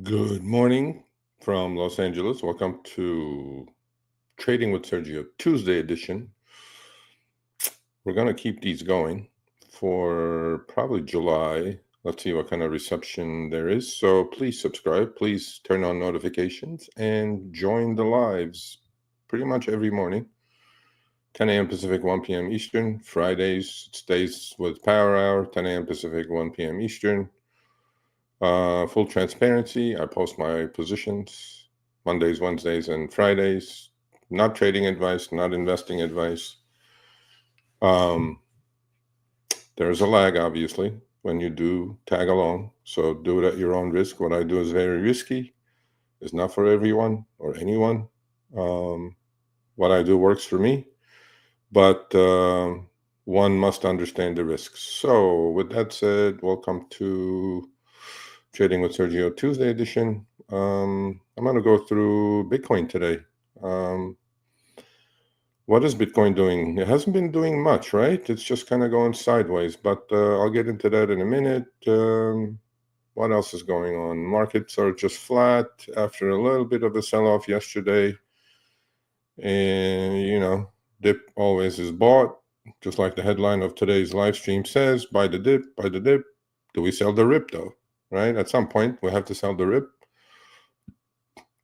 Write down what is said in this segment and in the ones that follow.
Good morning from Los Angeles. Welcome to Trading with Sergio Tuesday edition. We're going to keep these going for probably July. Let's see what kind of reception there is. So please subscribe, please turn on notifications, and join the lives pretty much every morning. 10 a.m. Pacific, 1 p.m. Eastern. Fridays, it stays with Power Hour, 10 a.m. Pacific, 1 p.m. Eastern. Full transparency, I post my positions Mondays, Wednesdays, and Fridays. Not trading advice, not investing advice. There's a lag, obviously, when you do tag along. So do it at your own risk. What I do is very risky. It's not for everyone or anyone. What I do works for me, but one must understand the risks. So with that said, welcome to Trading with Sergio Tuesday edition. I'm going to go through Bitcoin today. What is Bitcoin doing? It hasn't been doing much, right? It's just kind of going sideways, but I'll get into that in a minute. What else is going on? Markets are just flat after a little bit of a sell-off yesterday. And, dip always is bought, just like the headline of today's live stream says, buy the dip, buy the dip. Do we sell the rip, though? Right? At some point, we have to sell the rip.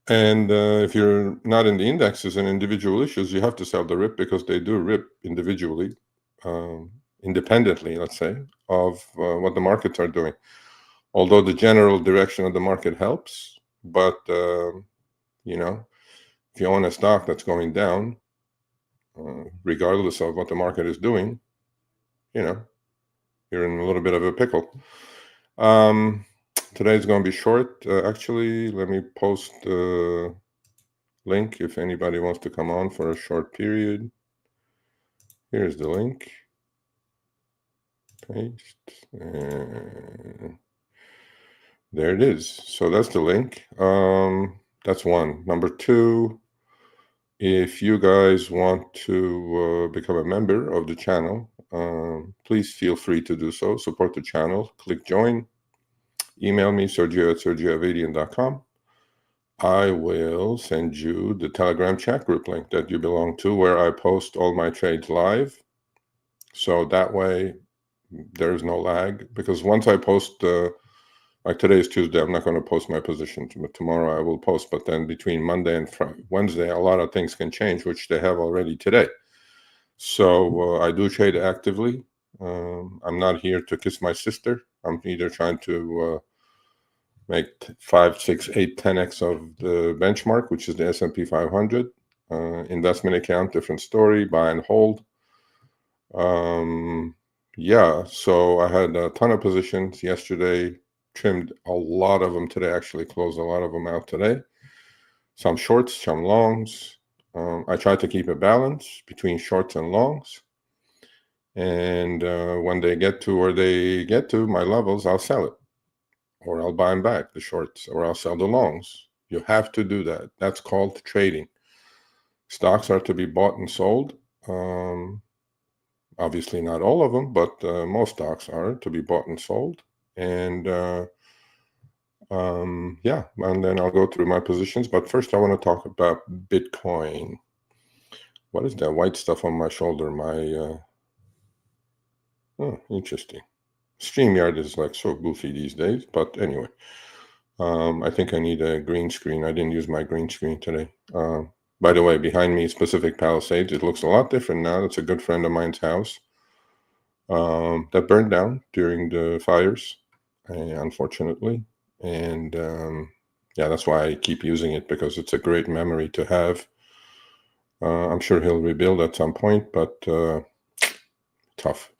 And if you're not in the indexes and individual issues, you have to sell the rip because they do rip individually, independently, let's say, of what the markets are doing. Although the general direction of the market helps, but, if you own a stock that's going down, regardless of what the market is doing, you're in a little bit of a pickle. Today's going to be short. Actually, let me post the link if anybody wants to come on for a short period. Here's the link. Paste. And there it is. So that's the link. That's one. Number two, if you guys want to become a member of the channel, please feel free to do so. Support the channel. Click join. Email me, sergio@sergioavedian.com. I will send you the Telegram chat group link that you belong to, where I post all my trades live. So that way there's no lag, because once I post, like today is Tuesday, I'm not going to post my position. Tomorrow I will post, but then between Monday and Wednesday, a lot of things can change, which they have already today. So I do trade actively. I'm not here to kiss my sister. I'm either trying to make 5, 6, 8, 10x of the benchmark, which is the S&P 500. Investment account, different story, buy and hold. Yeah, so I had a ton of positions yesterday, trimmed a lot of them today, actually closed a lot of them out today. Some shorts, some longs. I try to keep a balance between shorts and longs. And when they get to where they get to, my levels, I'll sell it. Or I'll buy them back, the shorts, or I'll sell the longs. You have to do that. That's called trading. Stocks are to be bought and sold. Obviously not all of them, but most stocks are to be bought and sold. And yeah, and then I'll go through my positions. But first I want to talk about Bitcoin. What is that white stuff on my shoulder? Oh, interesting. StreamYard is like so goofy these days, but anyway. I think I need a green screen. I didn't use my green screen today. By the way, behind me is Pacific Palisades. It looks a lot different now. It's a good friend of mine's house that burned down during the fires, unfortunately. And yeah, that's why I keep using it, because it's a great memory to have. I'm sure he'll rebuild at some point, but tough.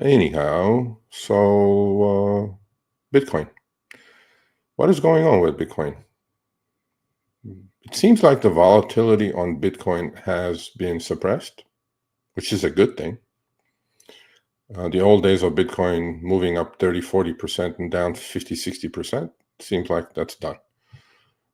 Anyhow, so Bitcoin. What is going on with Bitcoin? It seems like the volatility on Bitcoin has been suppressed, which is a good thing. The old days of Bitcoin moving up 30, 40% and down 50, 60%, seems like that's done.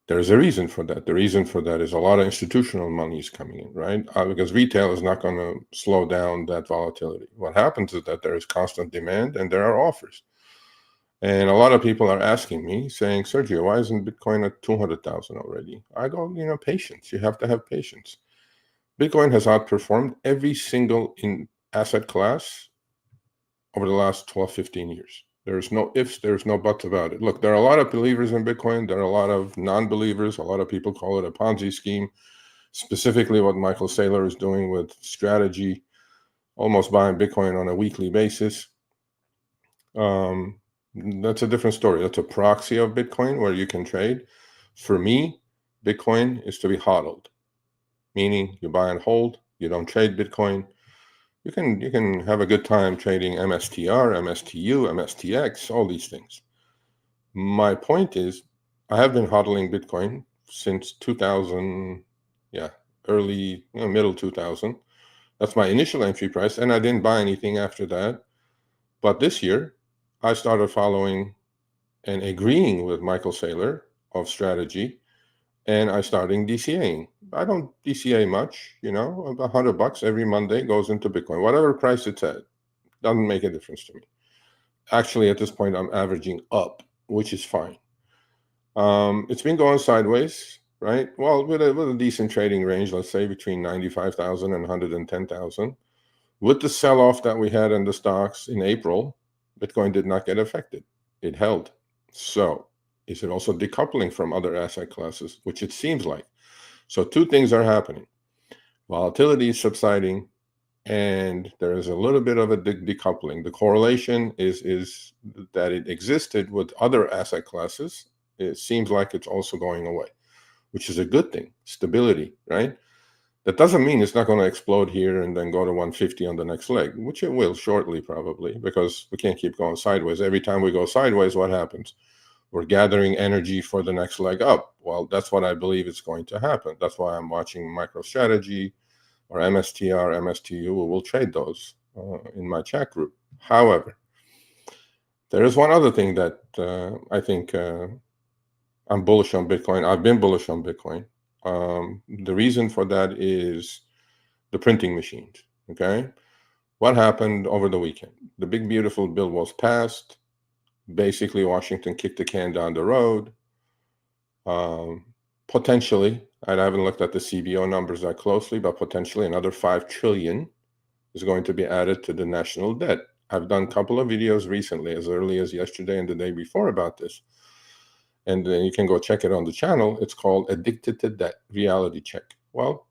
There's a reason for that. The reason for that is a lot of institutional money is coming in, right? Because retail is not going to slow down that volatility. What happens is that there is constant demand and there are offers. And a lot of people are asking me, saying, Sergio, why isn't Bitcoin at 200,000 already? I go, patience. You have to have patience. Bitcoin has outperformed every single asset class over the last 12, 15 years. There's no ifs, there's no buts about it. Look, there are a lot of believers in Bitcoin. There are a lot of non-believers. A lot of people call it a Ponzi scheme, specifically what Michael Saylor is doing with strategy, almost buying Bitcoin on a weekly basis. That's a different story. That's a proxy of Bitcoin where you can trade. For me, Bitcoin is to be hodled, meaning you buy and hold. You don't trade Bitcoin. You can have a good time trading MSTR, MSTU, MSTX, all these things. My point is, I have been hodling Bitcoin since 2000, middle 2000. That's my initial entry price, and I didn't buy anything after that. But this year, I started following and agreeing with Michael Saylor of strategy, and I started DCAing. I don't DCA much, $100 every Monday goes into Bitcoin. Whatever price it's at, doesn't make a difference to me. Actually, at this point, I'm averaging up, which is fine. It's been going sideways, right? Well, with a decent trading range, let's say between 95,000 and 110,000. With the sell-off that we had in the stocks in April, Bitcoin did not get affected. It held. So is it also decoupling from other asset classes, which it seems like? So two things are happening. Volatility is subsiding, and there is a little bit of a decoupling. The correlation is that it existed with other asset classes. It seems like it's also going away, which is a good thing. Stability, right? That doesn't mean it's not going to explode here and then go to 150 on the next leg, which it will shortly probably, because we can't keep going sideways. Every time we go sideways, what happens? We're gathering energy for the next leg up. Well, that's what I believe is going to happen. That's why I'm watching MicroStrategy or MSTR, MSTU. We will trade those in my chat group. However, there is one other thing that I think I'm bullish on Bitcoin. I've been bullish on Bitcoin. The reason for that is the printing machines, okay? What happened over the weekend? The big, beautiful bill was passed. Basically, Washington kicked the can down the road. Potentially, I haven't looked at the CBO numbers that closely, but potentially another $5 trillion is going to be added to the national debt. I've done a couple of videos recently, as early as yesterday and the day before, about this. And then you can go check it on the channel. It's called Addicted to Debt, Reality Check. Well,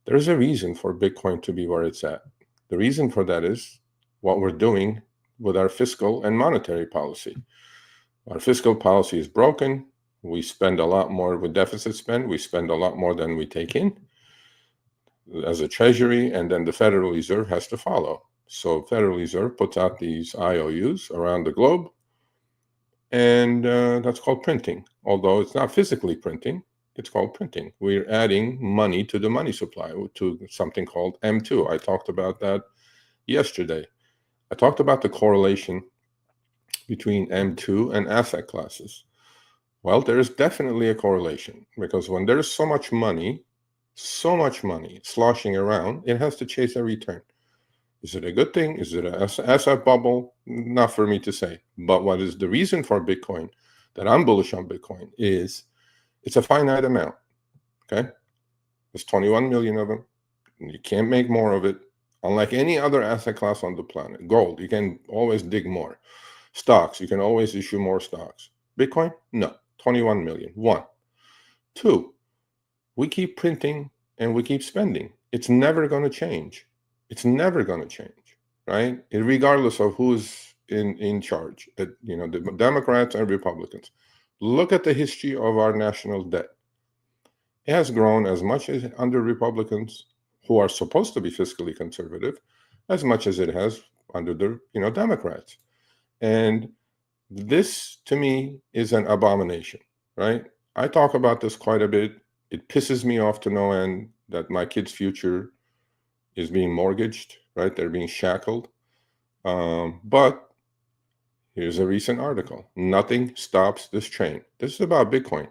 there's a reason for Bitcoin to be where it's at. The reason for that is what we're doing with our fiscal and monetary policy. Our fiscal policy is broken. We spend a lot more with deficit spend. We spend a lot more than we take in as a treasury, and then the Federal Reserve has to follow. So Federal Reserve puts out these IOUs around the globe, and that's called printing. Although it's not physically printing, it's called printing. We're adding money to the money supply, to something called M2. I talked about that yesterday. I talked about the correlation between M2 and asset classes. Well, there is definitely a correlation, because when there's so much money sloshing around, it has to chase a return. Is it a good thing? Is it an asset bubble? Not for me to say. But what is the reason for Bitcoin, that I'm bullish on Bitcoin, is it's a finite amount, okay? There's 21 million of them. You can't make more of it. Unlike any other asset class on the planet. Gold, you can always dig more. Stocks, you can always issue more stocks. Bitcoin, no. 21 million. One. Two, we keep printing and we keep spending. It's never going to change. It's never going to change, right? Regardless of who's in charge, the Democrats and Republicans. Look at the history of our national debt. It has grown as much as under Republicans, who are supposed to be fiscally conservative, as much as it has under the Democrats. And this, to me, is an abomination, right? I talk about this quite a bit. It pisses me off to no end that my kids' future is being mortgaged, right? They're being shackled. But here's a recent article. Nothing stops this train. This is about Bitcoin.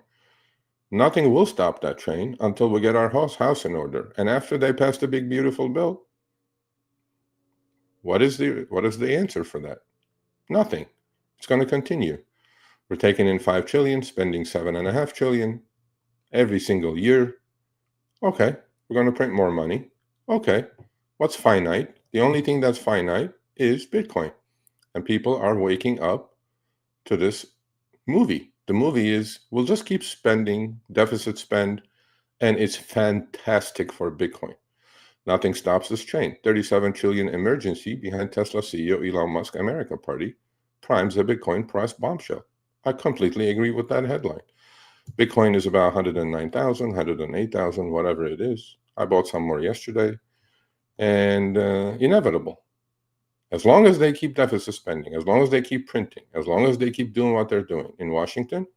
Nothing will stop that train until we get our house in order. And after they pass the big, beautiful bill, what is the answer for that? Nothing. It's going to continue. We're taking in 5 trillion, spending 7.5 trillion every single year. Okay, we're going to print more money. Okay, what's finite? The only thing that's finite is Bitcoin. And people are waking up to this movie. The movie is, we'll just keep spending, deficit spend, and it's fantastic for Bitcoin. Nothing stops this train. 37 trillion emergency behind Tesla CEO Elon Musk America Party primes the Bitcoin price bombshell. I completely agree with that headline. Bitcoin is about 109,000, 108,000, whatever it is. I bought some more yesterday, and inevitable. As long as they keep deficit spending, as long as they keep printing, as long as they keep doing what they're doing in Washington,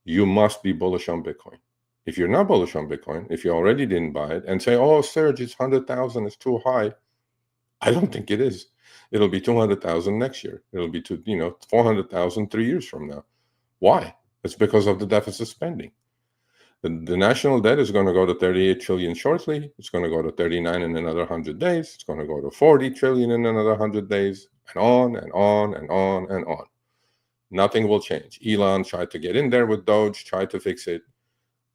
you must be bullish on Bitcoin. If you're not bullish on Bitcoin, if you already didn't buy it and say, oh, Serge, it's 100,000, it's too high. I don't think it is. It'll be 200,000 next year. It'll be 400,000 3 years from now. Why? It's because of the deficit spending. The national debt is going to go to 38 trillion shortly. It's going to go to 39 in another 100 days. It's going to go to 40 trillion in another 100 days, and on and on and on and on. Nothing will change. Elon tried to get in there with Doge, tried to fix it.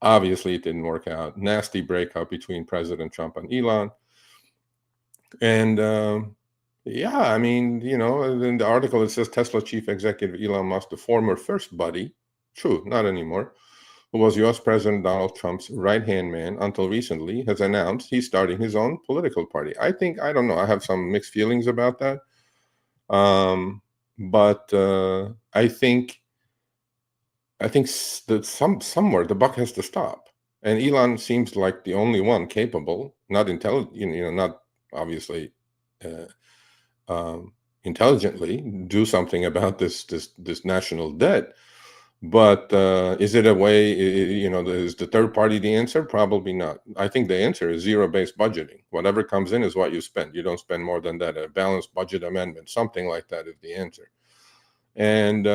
Obviously, it didn't work out. Nasty breakup between President Trump and Elon. And yeah, I mean, in the article it says Tesla chief executive Elon Musk, the former first buddy, true, not anymore, who was U.S. President Donald Trump's right-hand man until recently, has announced he's starting his own political party. I don't know, I have some mixed feelings about that. But I think that somewhere the buck has to stop. And Elon seems like the only one capable, not intelligent, not obviously intelligently, do something about this national debt. But is it a way, is the third party the answer? Probably not. I think the answer is zero-based budgeting. Whatever comes in is what you spend. You don't spend more than that. A balanced budget amendment, something like that is the answer. And,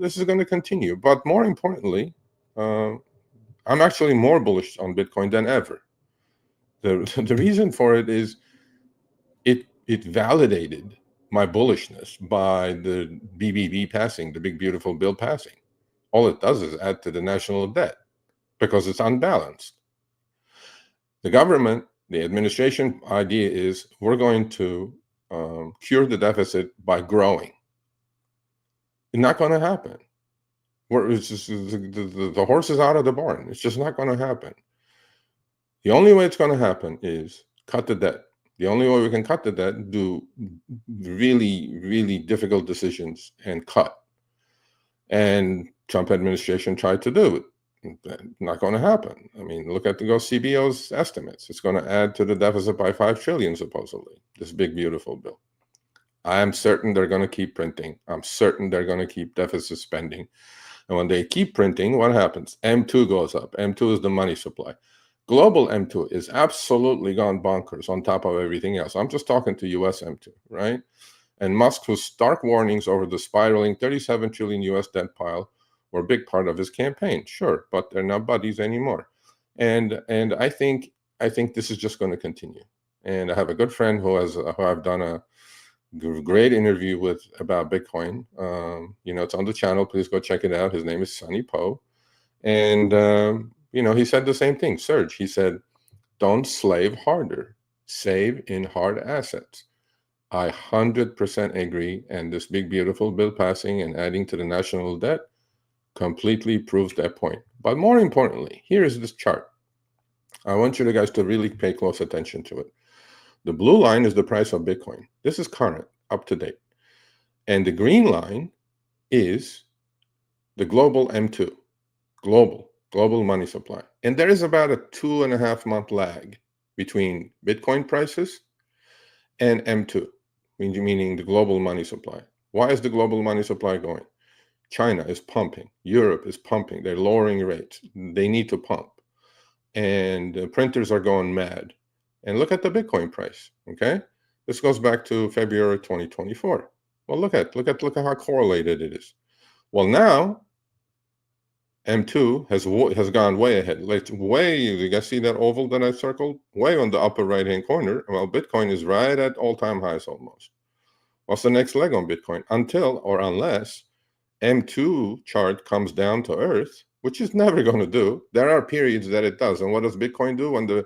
this is going to continue. But more importantly, I'm actually more bullish on Bitcoin than ever. The reason for it is it validated my bullishness by the BBB passing, the big beautiful bill passing. All it does is add to the national debt because it's unbalanced. The government, the administration idea is we're going to cure the deficit by growing. It's not going to happen. The horse is out of the barn. It's just not going to happen. The only way it's going to happen is cut the debt. The only way we can cut the debt, do really, really difficult decisions and cut. And Trump administration tried to do it. Not going to happen. I mean, look at the CBO's estimates. It's going to add to the deficit by 5 trillion, supposedly, this big, beautiful bill. I am certain they're going to keep printing. I'm certain they're going to keep deficit spending. And when they keep printing, what happens? M2 goes up. M2 is the money supply. Global M2 is absolutely gone bonkers on top of everything else. I'm just talking to US M2, right? And Musk's stark warnings over the spiraling 37 trillion US debt pile were a big part of his campaign, sure, but they're not buddies anymore. And I think this is just going to continue. And I have a good friend who I've done a great interview with about Bitcoin. It's on the channel. Please go check it out. His name is Sonny Poe. And, he said the same thing. Serge, he said, don't slave harder. Save in hard assets. I 100% agree. And this big, beautiful bill passing and adding to the national debt completely proves that point. But more importantly, here is this chart. I want you guys to really pay close attention to it. The blue line is the price of Bitcoin. This is current, up to date. And the green line is the global M2, global money supply. And there is about a 2.5 month lag between Bitcoin prices and M2, meaning the global money supply. Why is the global money supply going? China is pumping. Europe is pumping. They're lowering rates. They need to pump. And printers are going mad. And look at the Bitcoin price, okay? This goes back to February 2024. Well, look at how correlated it is. Well, now M2 has gone way ahead. You guys see that oval that I circled? Way on the upper right-hand corner. Well, Bitcoin is right at all-time highs almost. What's the next leg on Bitcoin? Until or unless M2 chart comes down to earth, which is never going to do. There are periods that it does. And what does Bitcoin do when the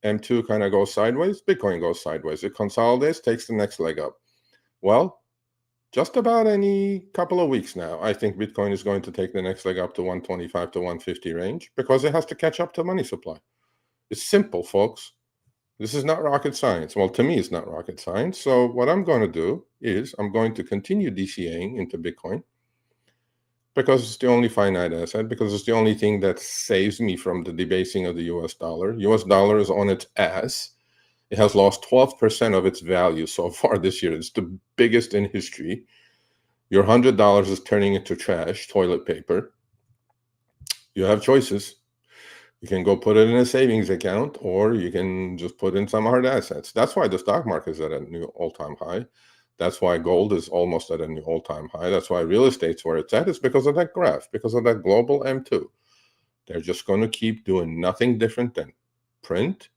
M2 kind of goes sideways? Bitcoin goes sideways. It consolidates, takes the next leg up. Well, just about any couple of weeks now, I think Bitcoin is going to take the next leg up to 125 to 150 range because it has to catch up to money supply. It's simple, folks. This is not rocket science. Well, to me, it's not rocket science. So what I'm going to do is I'm going to continue DCAing into Bitcoin because it's the only finite asset, because it's the only thing that saves me from the debasing of the US dollar. US dollar is on its ass. It has lost 12% of its value so far this year. It's the biggest in history. Your $100 is turning into trash, toilet paper. You have choices. You can go put it in a savings account, or you can just put in some hard assets. That's why the stock market is at a new all-time high. That's why gold is almost at a new all-time high. That's why real estate's where it's at. It's because of that graph, because of that global M2. They're just going to keep doing nothing different than print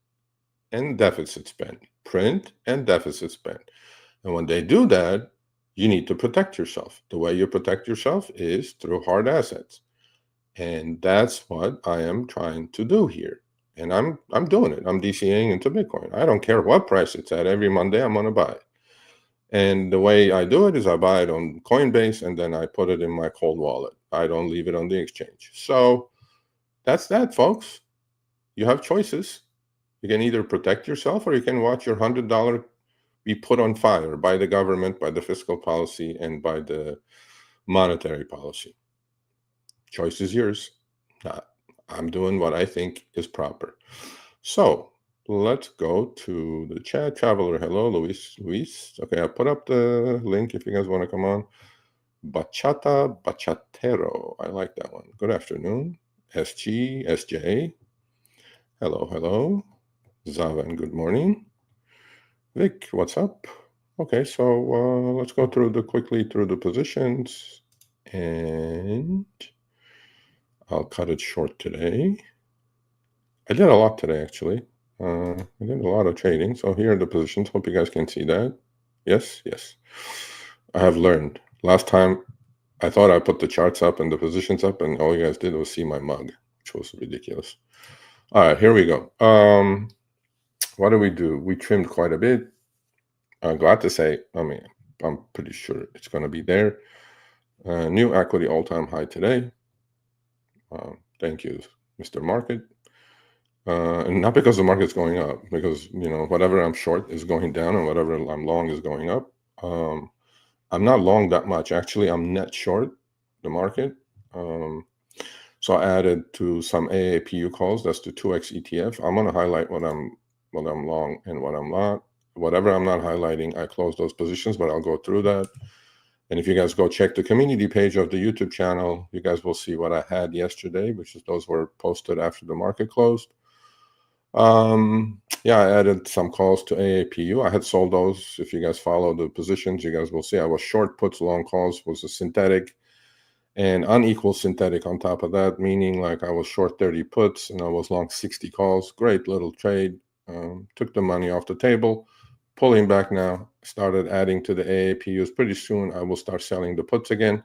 and deficit spend, print and deficit spend. And when they do that, you need to protect yourself. The way you protect yourself is through hard assets. And that's what I am trying to do here. And I'm doing it. I'm DCAing into Bitcoin. I don't care what price it's at. Every Monday, I'm going to buy it. And the way I do it is I buy it on Coinbase, and then I put it in my cold wallet. I don't leave it on the exchange. So that's that, folks. You have choices. You can either protect yourself, or you can watch your $100 be put on fire by the government, by the fiscal policy, and by the monetary policy. Choice is yours. I'm doing what I think is proper. So let's go to the chat. Traveler, hello, Luis. Okay, I put up the link if you guys want to come on. Bachata Bachatero. I like that one. Good afternoon. SJ. Hello. Zavan, good morning. Vic, what's up? Okay, so let's go quickly through the positions, and I'll cut it short today. I did a lot today, actually. I did a lot of trading. So here are the positions. Hope you guys can see that. Yes. I have learned. Last time, I thought I put the charts up and the positions up, and all you guys did was see my mug, which was ridiculous. All right, here we go. What do? We trimmed quite a bit. I'm glad to say, I'm pretty sure it's going to be there. New equity all-time high today. Thank you, Mr. Market. And not because the market's going up, because, whatever I'm short is going down and whatever I'm long is going up. I'm not long that much. Actually, I'm net short the market. So I added to some AAPU calls. That's the 2X ETF. I'm going to highlight what I'm long and what I'm not. Whatever I'm not highlighting, I close those positions, but I'll go through that. And if you guys go check the community page of the YouTube channel, you guys will see what I had yesterday, which is those were posted after the market closed. Yeah, I added some calls to AAPU. I had sold those. If you guys follow the positions, you guys will see I was short puts, long calls, was a synthetic and unequal synthetic on top of that, meaning like I was short 30 puts and I was long 60 calls. Great little trade. Took the money off the table, pulling back now, started adding to the AAPUs. Pretty soon I will start selling the puts again.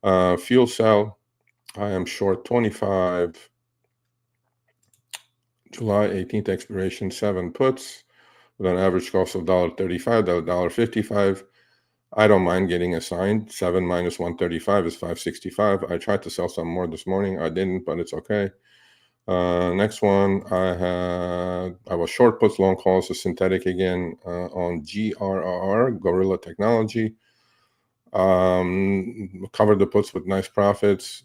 Fuel cell, I am short 25. July 18th expiration, 7 puts with an average cost of $1.35, $1.55. I don't mind getting assigned. 7 minus 135 is 565. I tried to sell some more this morning. I didn't, but it's okay. Next one, I was short puts, long calls, a synthetic again on GRR, Gorilla Technology. Covered the puts with nice profits.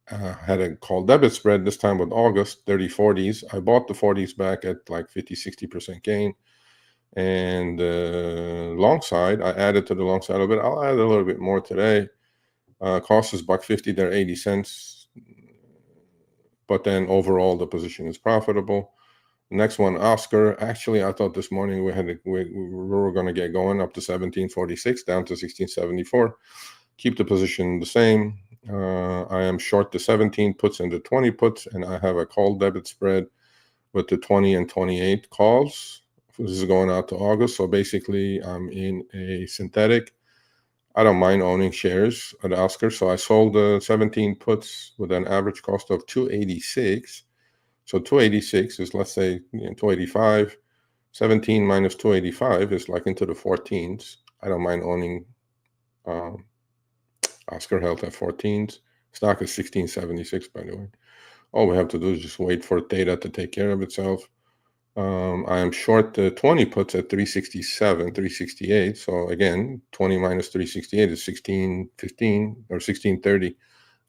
Had a call debit spread this time with August, 30-40s. I bought the 40s back at like 50-60% gain. And long side, I added to the long side a little bit. I'll add a little bit more today. Cost is $1.50, they're 80 cents. But then overall, the position is profitable. Next one, Oscar. Actually, I thought this morning we were going to get going up to 1746, down to 1674. Keep the position the same. I am short the 17 puts and the 20 puts, and I have a call debit spread with the 20 and 28 calls This is going out to August. So basically, I'm in a synthetic. I don't mind owning shares at Oscar. So I sold 17 puts with an average cost of 286. So 286 is, let's say, 285. 17 minus 285 is like into the 14s. I don't mind owning Oscar Health at 14s. Stock is 1676, by the way. All we have to do is just wait for data to take care of itself. I am short 20 puts at 367, 368. So again, 20 minus 368 is 1615 or 1630.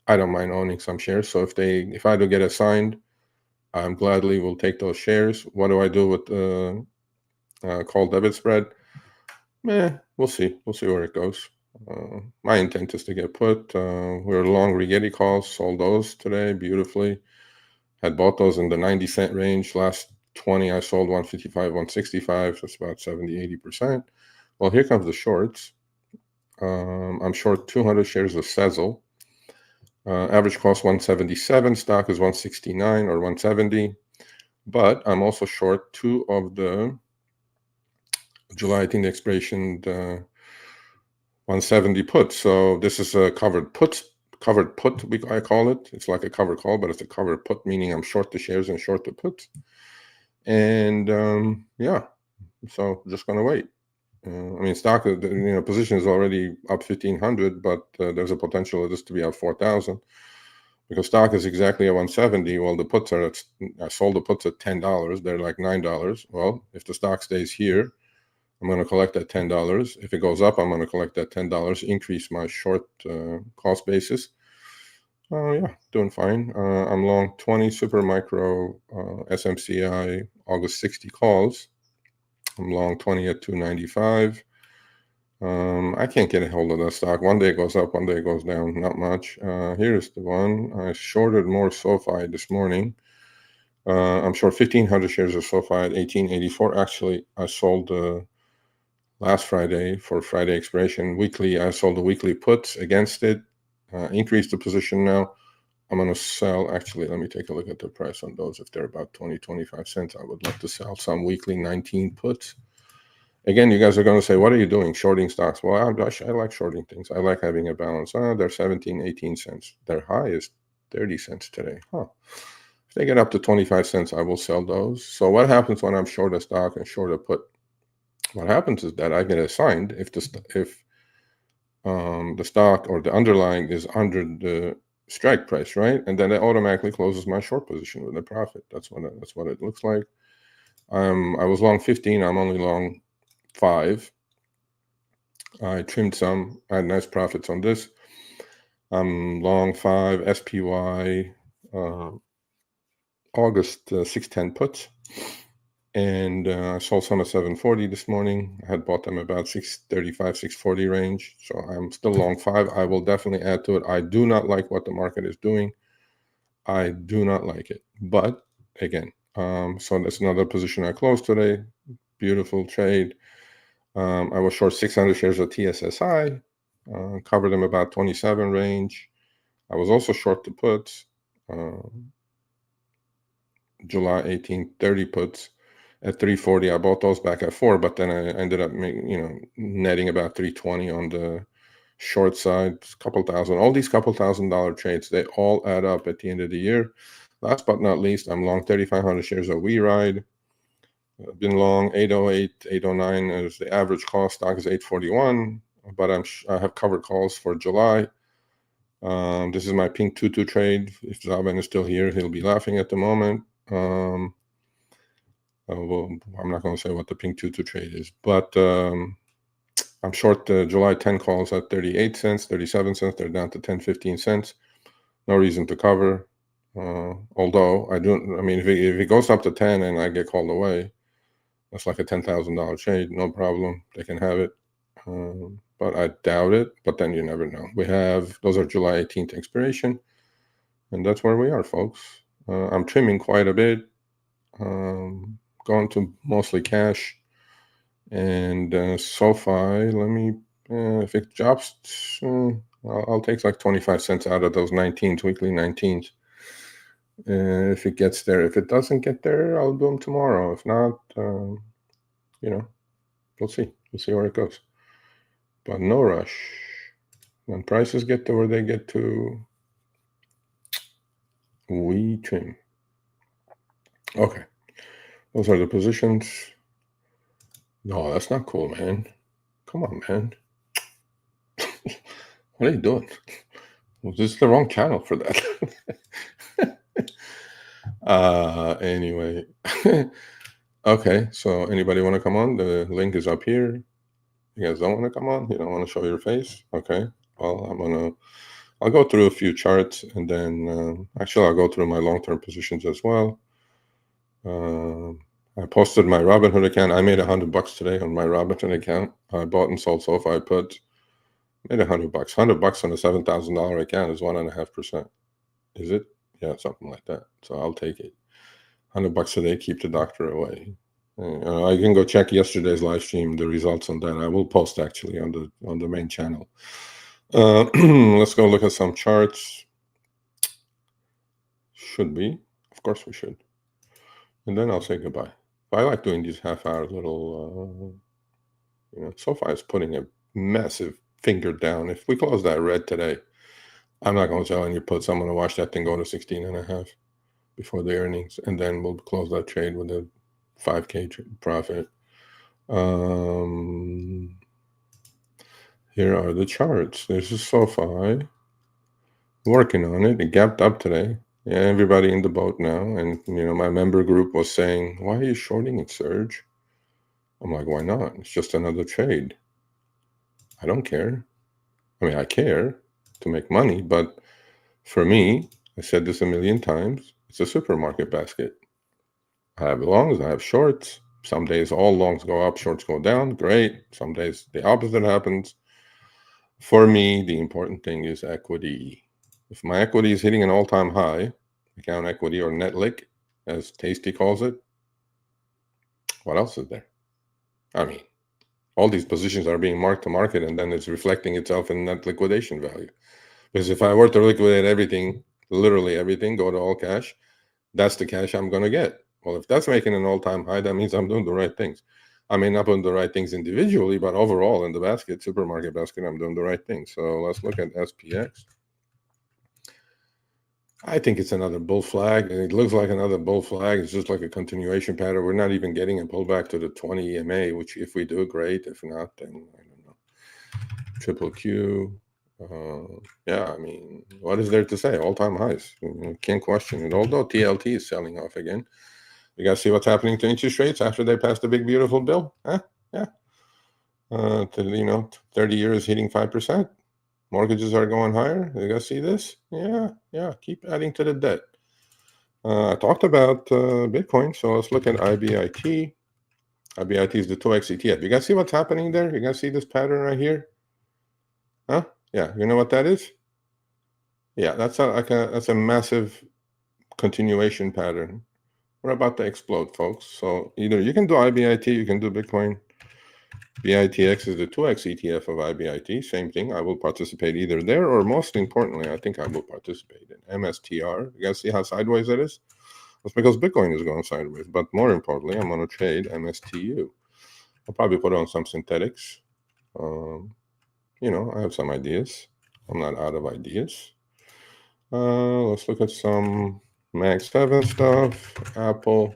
I don't mind owning some shares. So if I do get assigned, I'm gladly will take those shares. What do I do with call debit spread? We'll see. We'll see where it goes. My intent is to get put. We're long Rigetti calls, sold those today beautifully. Had bought those in the 90-cent range. Last 20, I sold 155, 165. So it's about 70, 80%. Well, here comes the shorts. I'm short 200 shares of Sezzle. Average cost 177. Stock is 169 or 170. But I'm also short 2 of the July 18th expiration 170 puts. So this is a covered put, I call it. It's like a covered call, but it's a covered put, meaning I'm short the shares and short the puts. And yeah, so just gonna wait. I mean, stock, position is already up 1,500, but there's a potential of this to be up 4,000 because stock is exactly at 170. Well, the puts are I sold the puts at $10. They're like $9. Well, if the stock stays here, I'm going to collect that $10. If it goes up, I'm going to collect that $10, increase my short cost basis. Yeah, doing fine. I'm long 20 super micro SMCI August 60 calls. I'm long 20 at 295. I can't get a hold of that stock. One day it goes up, one day it goes down. Not much. Here's the one. I shorted more SoFi this morning. I'm short 1,500 shares of SoFi at 1884. Actually, I sold last Friday for Friday expiration. Weekly, I sold the weekly puts against it. Increased the position now. I'm going to sell. Actually, let me take a look at the price on those. If they're about 20, 25 cents, I would like to sell some weekly 19 puts. Again, you guys are going to say, what are you doing? Shorting stocks? Well, I like shorting things. I like having a balance. They're 17, 18 cents. Their high is 30 cents today. If they get up to 25 cents, I will sell those. So what happens when I'm short a stock and short a put? What happens is that I get assigned if the stock or the underlying is under the strike price, right? And then it automatically closes my short position with a profit. That's what it looks like. I was long 15. I'm only long 5. I trimmed some. I had nice profits on this. I'm long 5 SPY August 610 puts. And I sold some at 740 this morning. I had bought them about 635, 640 range. So I'm still long 5. I will definitely add to it. I do not like what the market is doing. I do not like it. But again, so that's another position I closed today. Beautiful trade. I was short 600 shares of TSSI. Covered them about 27 range. I was also short the puts. July 18th, 30 puts at 340. I bought those back at 4, but then I ended up netting about 320 on the short side, couple thousand. All these couple $1,000 trades, they all add up at the end of the year. Last but not least, I'm long 3,500 shares of WeRide. I've been long 808, 809 as the average cost. Stock is 841, but I have covered calls for July. This is my pink tutu trade. If Zaben is still here, he'll be laughing at the moment. Well, I'm not going to say what the pink tutu trade is, but I'm short the July 10 calls at 38 cents, 37 cents. They're down to 10, 15 cents. No reason to cover. Although if it goes up to 10 and I get called away, that's like a $10,000 trade. No problem. They can have it. But I doubt it. But then you never know. Those are July 18th expiration. And that's where we are, folks. I'm trimming quite a bit. Going to mostly cash. And SoFi, if it drops, I'll take like 25 cents out of those 19s, weekly 19s. If it gets there. If it doesn't get there, I'll do them tomorrow. If not, we'll see. We'll see where it goes. But no rush. When prices get to where they get to, we trim. Okay. Those are the positions. No, that's not cool, man. Come on, man. What are you doing? Well, this is the wrong channel for that. Anyway. Okay, so anybody want to come on? The link is up here. You guys don't want to come on? You don't want to show your face? Okay. Well, I'll go through a few charts, and then actually I'll go through my long-term positions as well. I posted my Robinhood account. I made $100 today on my Robinhood account. I bought and sold SoFi puts. Made $100. $100 on a $7,000 account is 1.5%. Is it? Yeah, something like that. So I'll take it. $100 a day, keep the doctor away. I can go check yesterday's live stream, the results on that. I will post actually on the main channel. Let's go look at some charts. Should we? Of course we should. And then I'll say goodbye. I like doing these half-hour little, SoFi is putting a massive finger down. If we close that red today, I'm not going to sell any puts. I'm going to watch that thing go to 16.5 before the earnings, and then we'll close that trade with a 5K profit. Here are the charts. This is SoFi. Working on it. It gapped up today. Yeah, everybody in the boat now. And, my member group was saying, why are you shorting it, Serge? I'm like, why not? It's just another trade. I don't care. I mean, I care to make money, but for me, I said this a million times, it's a supermarket basket. I have longs, I have shorts. Some days all longs go up, shorts go down. Great. Some days the opposite happens. For me, the important thing is equity. If my equity is hitting an all-time high, account equity or net lick, as Tasty calls it, what else is there? I mean, all these positions are being marked to market, and then it's reflecting itself in net liquidation value. Because if I were to liquidate everything, literally everything, go to all cash, that's the cash I'm going to get. Well, if that's making an all-time high, that means I'm doing the right things. I may not doing the right things individually, but overall in the basket, supermarket basket, I'm doing the right thing. So let's look at SPX. I think it's another bull flag. It looks like another bull flag. It's just like a continuation pattern. We're not even getting a pullback to the 20 EMA, which if we do, great. If not, then I don't know. Triple Q. Yeah, I mean, what is there to say? All-time highs. Can't question it. Although TLT is selling off again. You guys see what's happening to interest rates after they passed the big, beautiful bill? Huh? Yeah. 30 years hitting 5%. Mortgages are going higher. You guys see this? Yeah. Keep adding to the debt. I talked about Bitcoin, so let's look at IBIT. IBIT is the 2x ETF. You guys see what's happening there? You guys see this pattern right here? Huh? Yeah. You know what that is? Yeah, that's a massive continuation pattern. We're about to explode, folks. So either you can do IBIT, you can do Bitcoin. BITX is the 2x ETF of IBIT. Same thing. I will participate either there, or most importantly, I think I will participate in MSTR. You guys see how sideways it is? That's because Bitcoin is going sideways. But more importantly, I'm going to trade MSTU. I'll probably put on some synthetics. I have some ideas. I'm not out of ideas. Let's look at some Mag 7 stuff. Apple.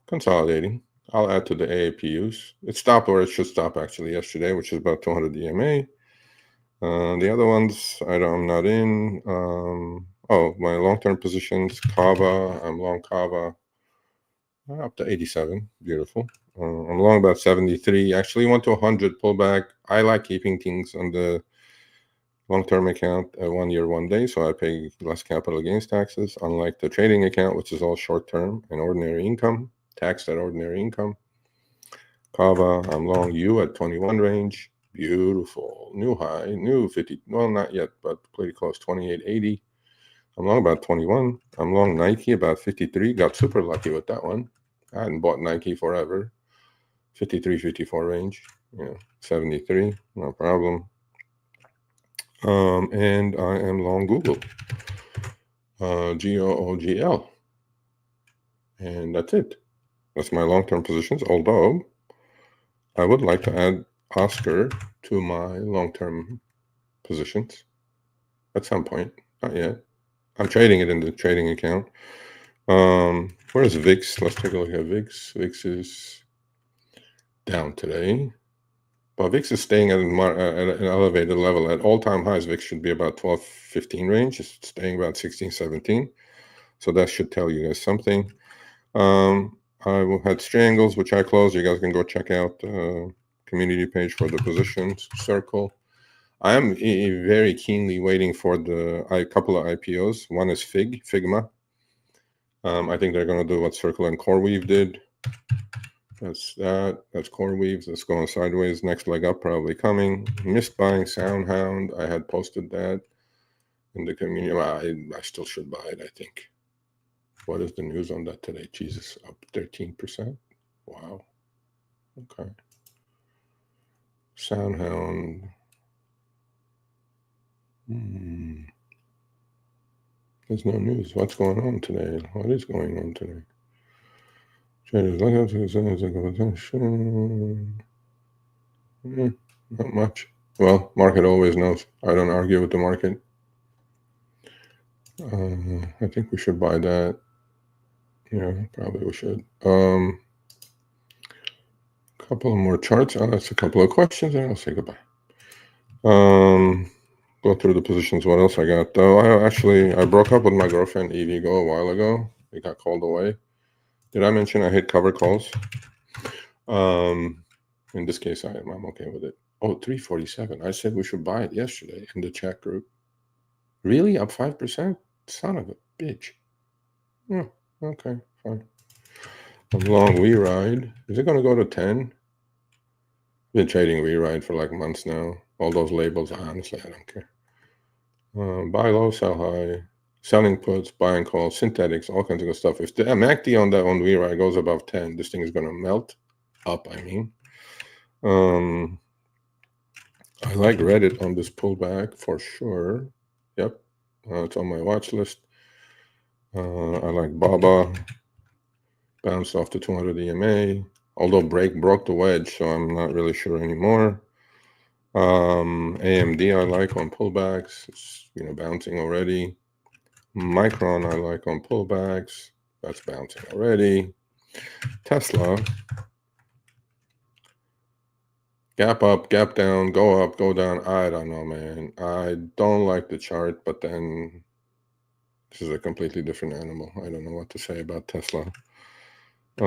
Consolidating. I'll add to the AAPUs. It stopped where it should stop actually yesterday, which is about 200 EMA. The other ones I'm not in. My long-term positions, Kava. I'm long Kava. Up to 87. Beautiful. I'm long about 73. Actually went to 100 pullback. I like keeping things on the long-term account 1 year, 1 day, so I pay less capital gains taxes, unlike the trading account, which is all short-term and ordinary income. Taxed at ordinary income. Kava, I'm long U at 21 range. Beautiful. New high, new 50. Well, not yet, but pretty close. 28.80. I'm long about 21. I'm long Nike about 53. Got super lucky with that one. I hadn't bought Nike forever. 53, 54 range. 73. No problem. And I am long Google. GOOGL. And that's it. That's my long-term positions, although I would like to add Oscar to my long-term positions at some point. Not yet. I'm trading it in the trading account. Where's VIX? Let's take a look at VIX. VIX is down today. But VIX is staying at an elevated level. At all-time highs, VIX should be about 12, 15 range. It's staying about 16, 17. So that should tell you guys something. I had strangles, which I closed. You guys can go check out the community page for the positions circle. I am very keenly waiting for a couple of IPOs. One is Figma. I think they're going to do what Circle and CoreWeave did. That's that. That's CoreWeave. That's going sideways. Next leg up probably coming. Missed buying SoundHound. I had posted that in the community. Well, I still should buy it, I think. What is the news on that today? Jesus, up 13%. Wow. Okay. SoundHound. There's no news. What's going on today? What is going on today? Not much. Well, market always knows. I don't argue with the market. I think we should buy that. Yeah, probably we should. Couple more charts. I'll ask a couple of questions and I'll say goodbye. Go through the positions. What else I got? Though I broke up with my girlfriend EVgo a while ago. It got called away. Did I mention I hit cover calls? In this case, I'm okay with it. Oh, 347. I said we should buy it yesterday in the chat group. Really? Up 5%? Son of a bitch. Yeah, okay, fine. A long WeRide. Is it going to go to 10? Been trading WeRide for like months now. All those labels, honestly, I don't care. Buy low, sell high. Selling puts, buying calls, synthetics, all kinds of good stuff. If the MACD on WeRide goes above 10, this thing is going to melt up, I mean. I like Reddit on this pullback for sure. Yep, it's on my watch list. I like Baba. Bounced off the 200 EMA. Although broke the wedge, so I'm not really sure anymore. AMD I like on pullbacks. It's bouncing already. Micron I like on pullbacks. That's bouncing already. Tesla. Gap up, gap down, go up, go down. I don't know, man. I don't like the chart, but then this is a completely different animal. I don't know what to say about Tesla. We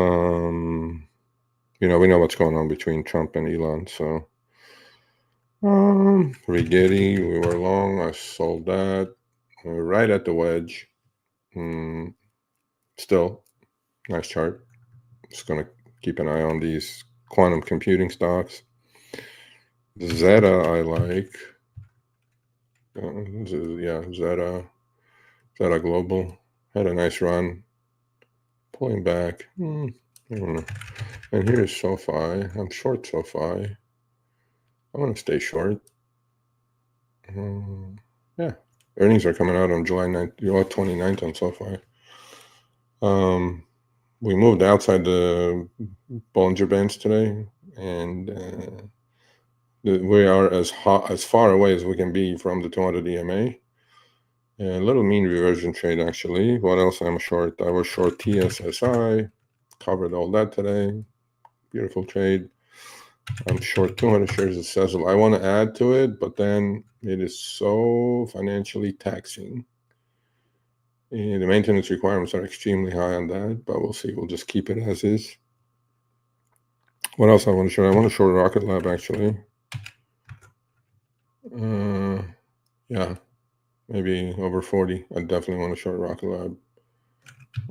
know what's going on between Trump and Elon, so. Rigetti, we were long. I sold that. We're right at the wedge. Still, nice chart. Just going to keep an eye on these quantum computing stocks. Zeta, I like. Zeta Global had a nice run. Pulling back. I don't know. And here's SoFi. I'm short SoFi. I want to stay short. Yeah. Earnings are coming out on July 29th on SoFi. We moved outside the Bollinger Bands today, and we are as far away as we can be from the 200 EMA. A little mean reversion trade, actually. What else I'm short? I was short TSSI. Covered all that today. Beautiful trade. I'm short 200 shares of Sezzle. I want to add to it, but then it is so financially taxing. And the maintenance requirements are extremely high on that, but we'll see. We'll just keep it as is. What else I want to short? I want to short Rocket Lab, actually. Yeah, maybe over 40. I definitely want to short Rocket Lab.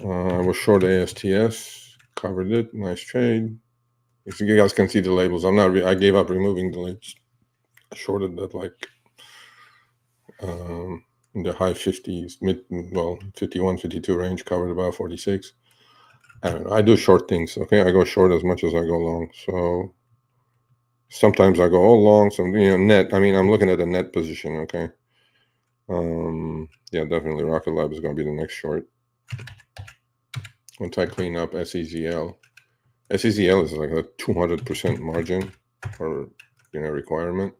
I was short ASTS. Covered it. Nice trade. If you guys can see the labels, I gave up removing the labels. I shorted that like in the high 50s, 51, 52 range, covered about 46. I don't know. I do short things, okay? I go short as much as I go long. So sometimes I go all long, some net. I mean, I'm looking at a net position, okay? Yeah, definitely Rocket Lab is going to be the next short. Once I clean up SEZL, SECL is like a 200% margin or requirement.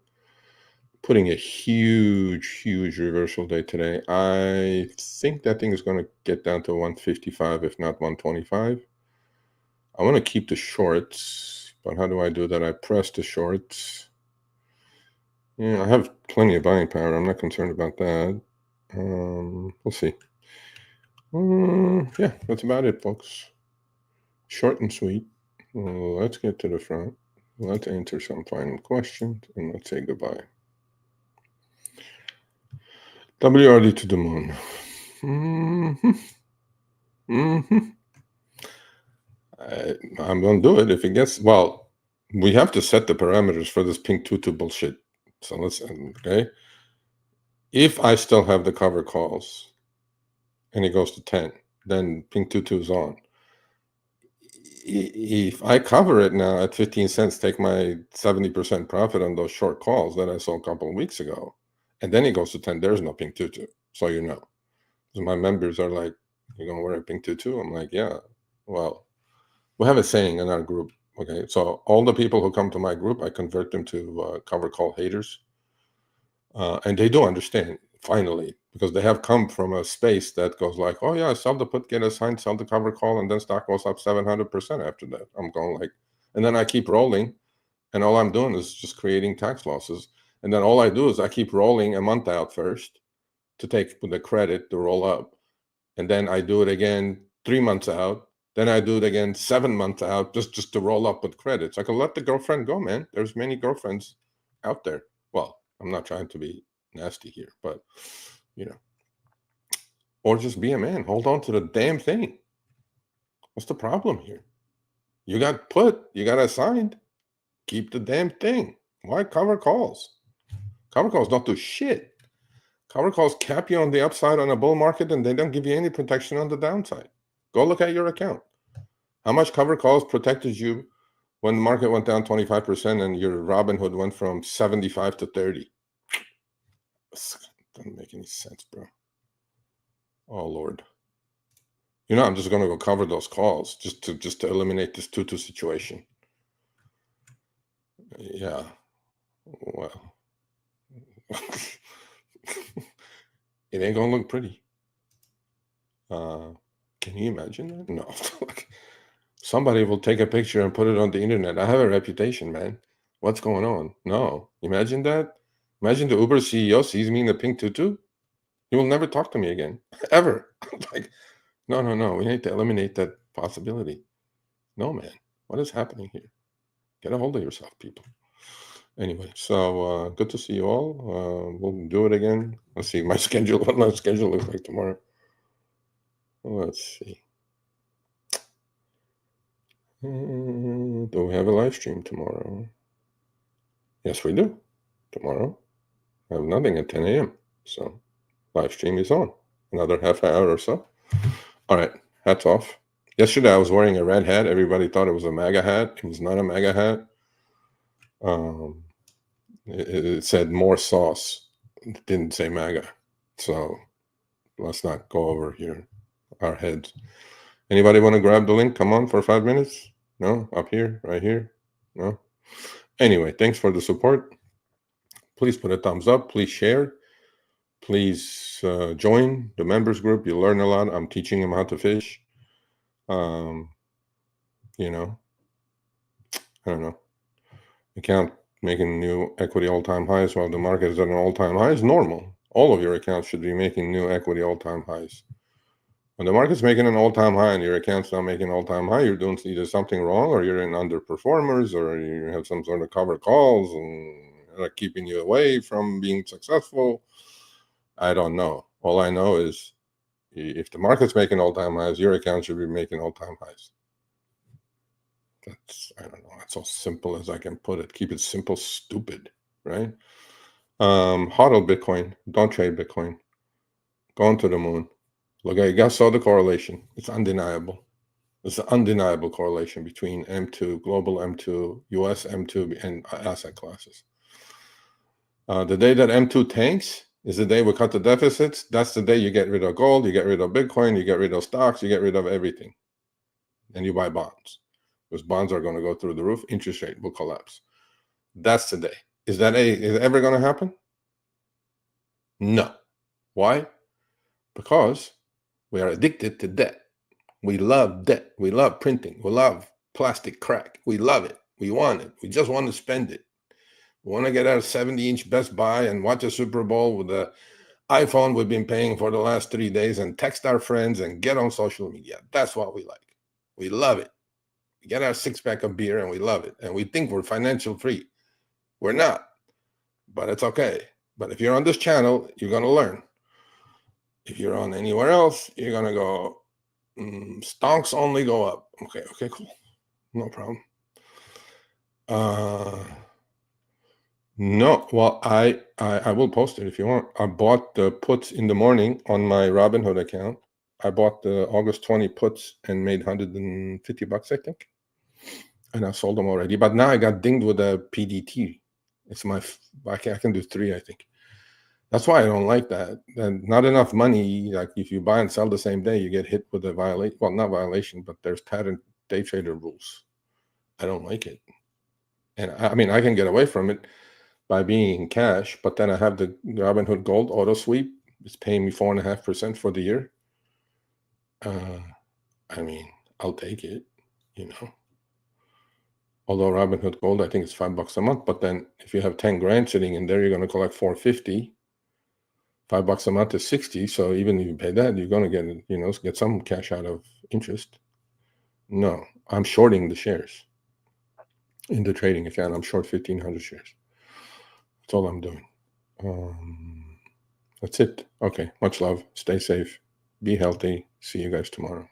Putting a huge reversal day today. I think that thing is going to get down to 155, if not 125. I want to keep the shorts, but how do I do that? I press the shorts. Yeah, I have plenty of buying power. I'm not concerned about that. We'll see. Yeah, that's about it, folks. Short and sweet. Let's get to the front. Let's answer some final questions, and let's say goodbye. WRD to the moon. I'm going to do it if it gets... Well, we have to set the parameters for this pink tutu bullshit. So let's... Okay. If I still have the cover calls and it goes to 10, then pink tutu is on. If I cover it now at 15 cents, take my 70% profit on those short calls that I sold a couple of weeks ago, and then it goes to 10, there's no pink tutu. So you know. So my members are like, you're going to wear a pink tutu? I'm like, yeah. Well, we have a saying in our group. Okay, so all the people who come to my group, I convert them to cover call haters. And they do understand, finally, because they have come from a space that goes like, oh yeah, sell the put, get a sign, sell the cover call, and then stock goes up 700% after that. I'm going like, and then I keep rolling, and all I'm doing is just creating tax losses. And then all I do is I keep rolling a month out first to take the credit to roll up. And then I do it again 3 months out. Then I do it again 7 months out just to roll up with credits. I can let the girlfriend go, man. There's many girlfriends out there. Well, I'm not trying to be nasty here, but, or just be a man. Hold on to the damn thing. What's the problem here? You got put, you got assigned. Keep the damn thing. Why cover calls? Cover calls don't do shit. Cover calls cap you on the upside on a bull market, and they don't give you any protection on the downside. Go look at your account. How much cover calls protected you when the market went down 25% and your Robinhood went from 75 to 30? Doesn't make any sense, bro. Oh, Lord. I'm just going to go cover those calls just to eliminate this tutu situation. Yeah. Well. It ain't going to look pretty. Can you imagine that? No. Somebody will take a picture and put it on the internet. I have a reputation, man. What's going on? No. Imagine that. Imagine the Uber CEO sees me in a pink tutu. He will never talk to me again. Ever. Like, no. We need to eliminate that possibility. No, man. What is happening here? Get a hold of yourself, people. Anyway, so good to see you all. We'll do it again. Let's see my schedule. What my schedule looks like tomorrow. Let's see. Do we have a live stream tomorrow? Yes, we do. Tomorrow, I have nothing at 10 a.m. So, live stream is on. Another half hour or so. All right, hats off. Yesterday, I was wearing a red hat. Everybody thought it was a MAGA hat. It was not a MAGA hat. It said more sauce. It didn't say MAGA. So, let's not go over here our heads. Anybody want to grab the link? Come on for 5 minutes? No? Up here? Right here? No? Anyway, thanks for the support. Please put a thumbs up. Please share. Please join the members group. You'll learn a lot. I'm teaching them how to fish. I don't know. Account making new equity all-time highs while the market is at an all-time high is normal. All of your accounts should be making new equity all-time highs. When the market's making an all-time high and your account's not making all-time high, you're doing either something wrong, or you're in underperformers, or you have some sort of covered calls and keeping you away from being successful. I don't know. All I know is if the market's making all-time highs, your account should be making all-time highs. I don't know. That's as simple as I can put it. Keep it simple, stupid, right? HODL Bitcoin. Don't trade Bitcoin. Going to the moon. Look, you guys saw the correlation. It's undeniable. There's an undeniable correlation between M2, global M2, US M2, and asset classes. The day that M2 tanks is the day we cut the deficits. That's the day you get rid of gold, you get rid of Bitcoin, you get rid of stocks, you get rid of everything. And you buy bonds. because bonds are going to go through the roof. Interest rate will collapse. That's today. Is it ever going to happen? No. Why? Because we are addicted to debt. We love debt. We love printing. We love plastic crack. We love it. We want it. We just want to spend it. We want to get our 70-inch Best Buy and watch a Super Bowl with the iPhone we've been paying for the last 3 days and text our friends and get on social media. That's what we like. We love it. We get our six-pack of beer and we love it. And we think we're financial free. We're not. But it's okay. But if you're on this channel, you're going to learn. If you're on anywhere else, you're going to go, stonks only go up. Okay, cool. No problem. No, well, I will post it if you want. I bought the puts in the morning on my Robinhood account. I bought the August 20 puts and made $150, I think. And I sold them already. But now I got dinged with a PDT. It's I can do 3, I think. That's why I don't like that. And not enough money. Like if you buy and sell the same day, you get hit with a violation. Well, not violation, but there's pattern day trader rules. I don't like it. And I mean, I can get away from it by being in cash, but then I have the Robinhood Gold auto sweep. It's paying me 4.5% for the year. I mean, I'll take it, Although Robinhood Gold, I think it's $5 a month. But then if you have 10 grand sitting in there, you're going to collect $450. $5 a month is 60. So even if you pay that, you're going to get some cash out of interest. No, I'm shorting the shares in the trading account. I'm short 1,500 shares. That's all I'm doing. That's it. Okay. Much love. Stay safe. Be healthy. See you guys tomorrow.